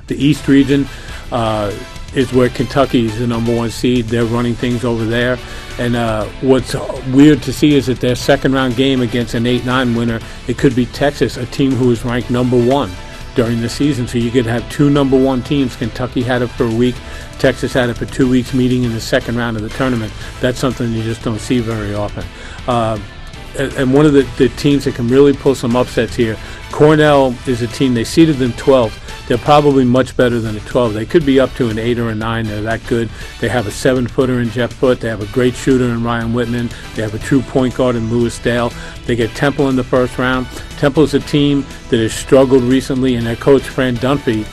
The East region is where Kentucky is the number 1 seed. They're running things over there. And what's weird to see is that their second-round game against an 8-9 winner, it could be Texas, a team who is ranked number 1 during the season. So you could have 2 number 1 teams. Kentucky had it for a week. Texas had it for 2 weeks, meeting in the second round of the tournament. That's something you just don't see very often. And one of the teams that can really pull some upsets here, Cornell is a team, they seeded them 12th. They're probably much better than a 12. They could be up to an 8 or a 9. They're that good. They have a 7-footer in Jeff Foote. They have a great shooter in Ryan Whitman. They have a true point guard in Lewis Dale. They get Temple in the first round. Temple's a team that has struggled recently, and their coach, Fran Dunphy,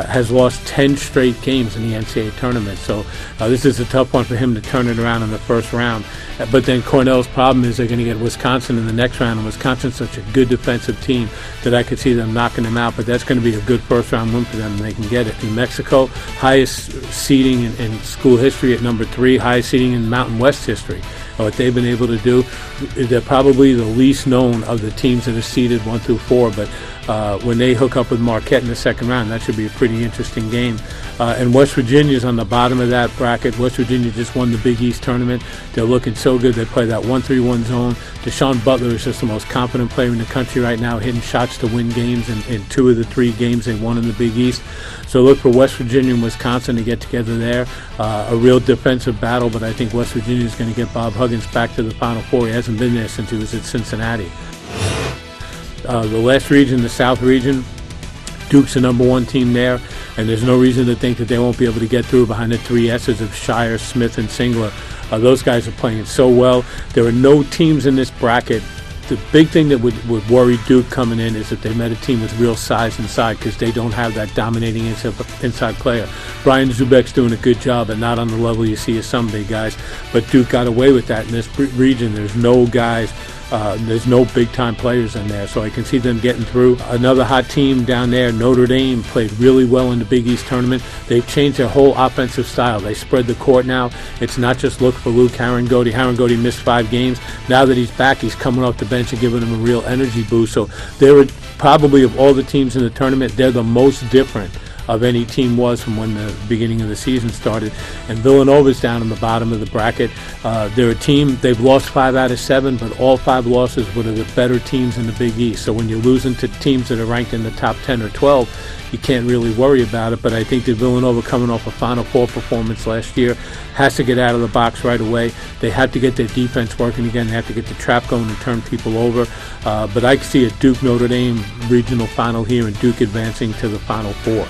has lost 10 straight games in the NCAA tournament. So this is a tough one for him to turn it around in the first round. But then Cornell's problem is they're going to get Wisconsin in the next round, and Wisconsin's such a good defensive team that I could see them knocking them out. But that's going to be a good first-round win for them, and they can get it. New Mexico, highest seeding in school history at number 3, highest seeding in Mountain West history. What they've been able to do, they're probably the least known of the teams that are seeded 1 through 4, but when they hook up with Marquette in the second round, that should be a pretty interesting game. And West Virginia's on the bottom of that bracket. West Virginia just won the Big East tournament. They're looking so good. They play that 1-3-1 zone. Deshaun Butler is just the most confident player in the country right now, hitting shots to win games in 2 of the 3 games they won in the Big East. So look for West Virginia and Wisconsin to get together there. A real defensive battle, but I think West Virginia is going to get Bob Huggins back to the Final Four. He hasn't been there since he was at Cincinnati. The last region, the South region, Duke's the number 1 team there, and there's no reason to think that they won't be able to get through behind the 3 S's of Shire, Smith, and Singler. Those guys are playing so well. There are no teams in this bracket. The big thing that would worry Duke coming in is that they met a team with real size inside, because they don't have that dominating inside player. Brian Zubek's doing a good job, but not on the level you see of some big guys. But Duke got away with that in this region. There's no guys. There's no big-time players in there, so I can see them getting through. Another hot team down there, Notre Dame, played really well in the Big East tournament. They've changed their whole offensive style. They spread the court now. It's not just look for Luke Harangody. Harangody missed 5 games. Now that he's back, he's coming off the bench and giving them a real energy boost. So they're probably, of all the teams in the tournament, they're the most different of any team was from when the beginning of the season started. And Villanova's down in the bottom of the bracket. They're a team, they've lost 5 out of 7, but all 5 losses were to the better teams in the Big East. So when you're losing to teams that are ranked in the top 10 or 12, you can't really worry about it. But I think that Villanova, coming off a Final Four performance last year, has to get out of the box right away. They have to get their defense working again. They have to get the trap going and turn people over. But I see a Duke-Notre Dame regional final here, and Duke advancing to the Final Four.